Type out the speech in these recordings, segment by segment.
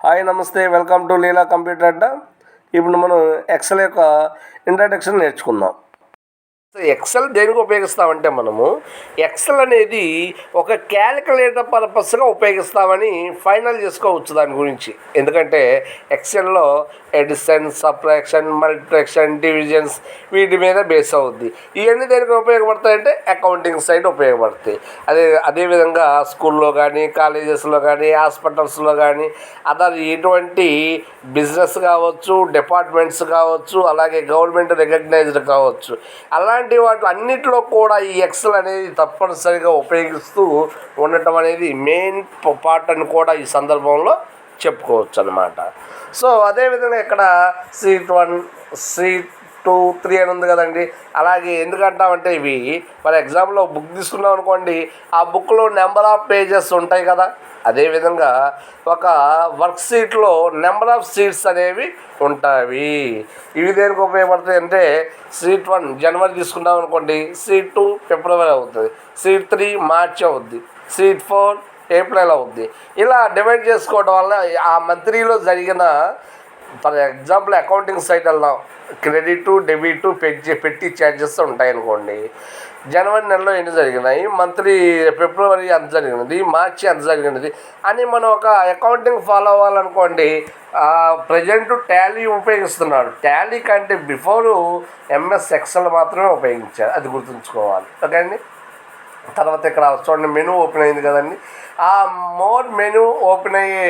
Hi నమస్తే, welcome to Leela computer అడ్డా. ఇప్పుడు మనం ఎక్సెల్ యొక్క ఇంట్రడక్షన్ నేర్చుకుందాం. ఎక్సెల్ దేనికి ఉపయోగిస్తామంటే మనము ఎక్సెల్ అనేది ఒక క్యాలిక్యులేటర్ పర్పస్గా ఉపయోగిస్తామని ఫైనల్ చేసుకోవచ్చు దాని గురించి. ఎందుకంటే ఎక్సెల్లో ఎడిషన్, సబ్ట్రాక్షన్, మల్టిప్లికేషన్, డివిజన్స్ వీటి మీద బేస్ అవుద్ది. ఇవన్నీ దేనికి ఉపయోగపడతాయంటే అకౌంటింగ్ సైడ్ ఉపయోగపడతాయి. అదేవిధంగా స్కూల్లో కానీ, కాలేజెస్లో కానీ, హాస్పిటల్స్లో కానీ, అదర్ ఎటువంటి బిజినెస్ కావచ్చు, డిపార్ట్మెంట్స్ కావచ్చు, అలాగే గవర్నమెంట్ రికగ్నైజ్డ్ కావచ్చు, అలాంటి వాటి అన్నిటిలో కూడా ఈ ఎక్సెల్ అనేది తప్పనిసరిగా ఉపయోగిస్తూ ఉండటం అనేది మెయిన్ పార్ట్ అని కూడా ఈ సందర్భంలో చెప్పుకోవచ్చు అన్నమాట. సో అదేవిధంగా ఇక్కడ షీట్ 1, షీట్ 2, 3 అని ఉంది కదండి. అలాగే ఎందుకంటామంటే ఇవి ఫర్ ఎగ్జాంపుల్ బుక్ తీసుకున్నాం అనుకోండి, ఆ బుక్లో నెంబర్ ఆఫ్ పేజెస్ ఉంటాయి కదా. అదేవిధంగా ఒక వర్క్ షీట్లో నెంబర్ ఆఫ్ షీట్స్ అనేవి ఉంటాయి. ఇవి దేనికి ఉపయోగపడతాయి అంటే షీట్ 1 జనవరి తీసుకున్నాం అనుకోండి, షీట్ 2 ఫిబ్రవరి అవుతుంది, షీట్ 3 మార్చి అవుద్ది, షీట్ 4 ఏప్రిల్ అవుద్ది. ఇలా డివైడ్ చేసుకోవడం వల్ల ఆ మంత్లీలో జరిగిన ఫర్ ఎగ్జాంపుల్ అకౌంటింగ్ సైట్ వెళ్దాం, క్రెడిట్, డెబిట్, పెట్టి ఛార్జెస్ ఉంటాయనుకోండి. జనవరి నెలలో ఎన్ని జరిగినాయి, మంత్లీ ఫిబ్రవరి ఎంత జరిగినది, మార్చి ఎంత జరిగినది అని మనం ఒక అకౌంటింగ్ ఫాలో అవ్వాలనుకోండి. ప్రజెంట్ టాలీ ఉపయోగిస్తున్నాడు. టాలీ కంటే బిఫోరు ఎంఎస్ ఎక్సెల్ మాత్రమే ఉపయోగించారు, అది గుర్తుంచుకోవాలి. ఓకే అండి. తర్వాత ఇక్కడ చూడండి మెనూ ఓపెన్ అయింది కదండి. ఆ మోర్ మెనూ ఓపెన్ అయ్యే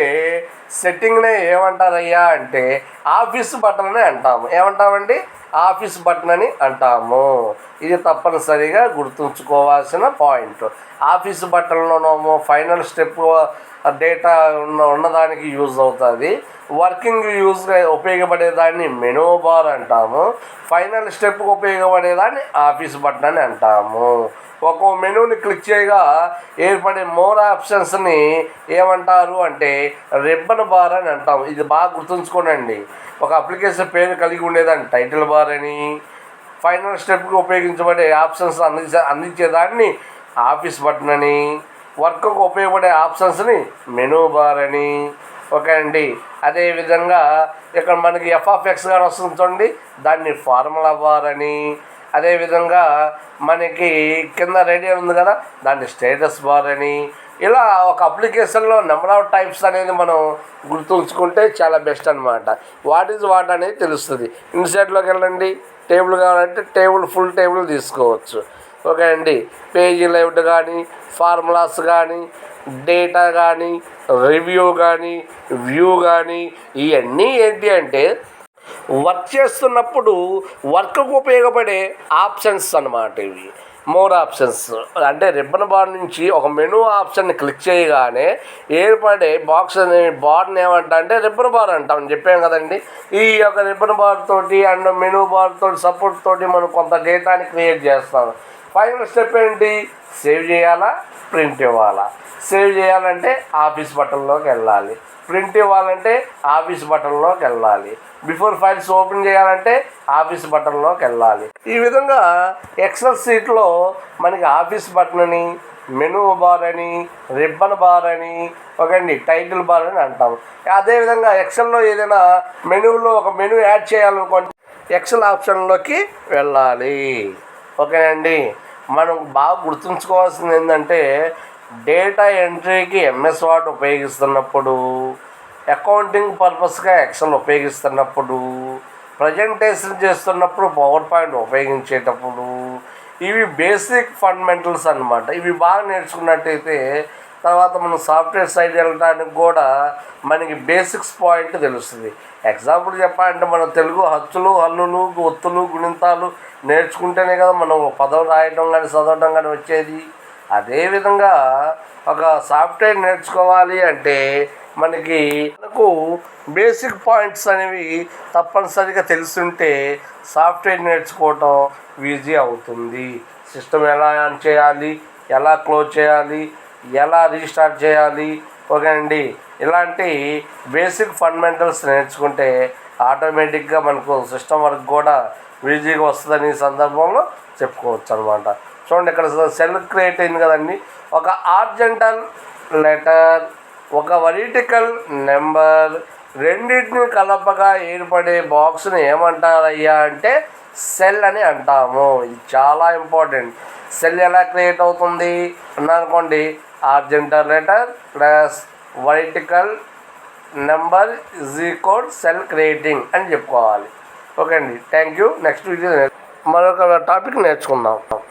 సెట్టింగ్నే ఏమంటారయ్యా అంటే ఆఫీస్ బటన్ అని అంటాము. ఏమంటామండి? ఆఫీస్ బటన్ అని అంటాము. ఇది తప్పనిసరిగా గుర్తుంచుకోవాల్సిన పాయింట్. ఆఫీస్ బటన్లోనేమో ఫైనల్ స్టెప్ డేటా ఉన్నదానికి యూజ్ అవుతుంది. వర్కింగ్ యూజ్గా ఉపయోగపడేదాన్ని మెనూ బార్ అంటాము. ఫైనల్ స్టెప్కి ఉపయోగపడేదాన్ని ఆఫీస్ బటన్ అని అంటాము. ఒక్కో మెనూని క్లిక్ చేయగా ఏర్పడే మోర్ ఆప్షన్స్ని ఏమంటారు అంటే రిబ్బన్ బార్ అని అంటాము. ఇది బాగా గుర్తుంచుకోనండి. ఒక అప్లికేషన్ పేరు కలిగి ఉండేదాన్ని టైటిల్ బార్ అని, ఫైనల్ స్టెప్కి ఉపయోగించబడే ఆప్షన్స్ అందించేదాన్ని ఆఫీస్ బటన్ అని, వర్క్కు ఉపయోగపడే ఆప్షన్స్ని మెనూ బార్ అని. ఓకే అండి. అదేవిధంగా ఇక్కడ మనకి ఎఫ్ఎక్స్ గారు వస్తుంది చూడండి, దాన్ని ఫార్ములా బార్ అని. అదేవిధంగా మనకి కింద రేడియో ఉంది కదా, దాన్ని స్టేటస్ బార్ అని. ఇలా ఒక అప్లికేషన్లో నెంబర్ ఆఫ్ టైప్స్ అనేది మనం గుర్తుంచుకుంటే చాలా బెస్ట్ అనమాట. వాట్ ఈజ్ వాట్ అనేది తెలుస్తుంది. ఇన్సైట్లోకి వెళ్ళండి, టేబుల్ కావాలంటే ఫుల్ టేబుల్ తీసుకోవచ్చు. ఓకే అండి. పేజీ లేఅవుట్ కానీ, ఫార్ములాస్ కానీ, డేటా కానీ, రివ్యూ కానీ, వ్యూ కానీ, ఇవన్నీ ఏంటి అంటే వర్క్ చేస్తున్నప్పుడు వర్క్కు ఉపయోగపడే ఆప్షన్స్ అన్నమాట. ఇవి మోర్ ఆప్షన్స్ అంటే రిబ్బన్ బార్ నుంచి ఒక మెనూ ఆప్షన్ని క్లిక్ చేయగానే ఏర్పడే బాక్స్ అనే బార్ని ఏమంటా అంటే రిబ్బన్ బార్ అంటామని చెప్పాం కదండి. ఈ యొక్క రిబ్బన్ బార్ తోటి అండ్ మెనూ బార్ తోటి సపోర్ట్ తోటి మనం కొంత డేటాని క్రియేట్ చేస్తాం. ఫైనల్ స్టెప్ ఏంటి? సేవ్ చేయాలా, ప్రింట్ ఇవ్వాలా. సేవ్ చేయాలంటే ఆఫీస్ బటన్లోకి వెళ్ళాలి, ప్రింట్ ఇవ్వాలంటే ఆఫీస్ బటన్లోకి వెళ్ళాలి, బిఫోర్ ఫైల్స్ ఓపెన్ చేయాలంటే ఆఫీస్ బటన్లోకి వెళ్ళాలి. ఈ విధంగా ఎక్సెల్ షీట్లో మనకి ఆఫీస్ బటన్ అని, మెనూ బార్ అని, రిబ్బన్ బార్ అని, ఒకండి టైటిల్ బార్ అని అంటాము. అదేవిధంగా ఎక్సెల్లో ఏదైనా మెనూలో ఒక మెనూ యాడ్ చేయాలనుకోండి, ఎక్సెల్ ఆప్షన్లోకి వెళ్ళాలి. ఓకేనండి. మనం బాగా గుర్తుంచుకోవాల్సింది ఏంటంటే డేటా ఎంట్రీకి ఎంఎస్ వర్డ్ ఉపయోగిస్తున్నప్పుడు, అకౌంటింగ్ పర్పస్గా ఎక్సెల్ ఉపయోగిస్తున్నప్పుడు, ప్రజెంటేషన్ చేస్తున్నప్పుడు పవర్ పాయింట్ ఉపయోగించేటప్పుడు, ఇవి బేసిక్ ఫండమెంటల్స్ అన్నమాట. ఇవి బాగా నేర్చుకున్నట్టయితే తర్వాత మనం సాఫ్ట్వేర్ సైడ్ వెళ్ళడానికి కూడా మనకి బేసిక్స్ పాయింట్ తెలుస్తుంది. ఎగ్జాంపుల్ చెప్పాలంటే మనం తెలుగు హచ్చులు, హల్లులు, ఒత్తులు, గుణింతాలు నేర్చుకుంటేనే కదా మనం పదవి రాయడం కానీ చదవడం కానీ వచ్చేది. అదేవిధంగా ఒక సాఫ్ట్వేర్ నేర్చుకోవాలి అంటే మనకు బేసిక్ పాయింట్స్ అనేవి తప్పనిసరిగా తెలుసుంటే సాఫ్ట్వేర్ నేర్చుకోవటం ఈజీ అవుతుంది. సిస్టమ్ ఎలా ఆన్ చేయాలి, ఎలా క్లోజ్ చేయాలి, ఎలా రీస్టార్ట్ చేయాలి, ఓకే అండి. ఇలాంటి బేసిక్ ఫండమెంటల్స్ నేర్చుకుంటే ఆటోమేటిక్గా మనకు సిస్టమ్ వర్క్ కూడా ఈజీగా వస్తుందని ఈ సందర్భంలో చెప్పుకోవచ్చు అనమాట. చూడండి ఇక్కడ సెల్ క్రియేట్ అయింది కదండి. ఒక హారిజాంటల్ లెటర్ ఒక వర్టికల్ నెంబర్ రెండింటిని కలపగా ఏర్పడే బాక్స్ని ఏమంటారయ్యా అంటే సెల్ అని అంటాము. ఇది చాలా ఇంపార్టెంట్. సెల్ ఎలా క్రియేట్ అవుతుంది అన్నానుకోండి, horizontal letter plus vertical number is equal cell creating అని చెప్పుకోవాలి. ఓకే అండి, థ్యాంక్ యూ. నెక్స్ట్ వీడియో మరొక టాపిక్ నేర్చుకుందాం.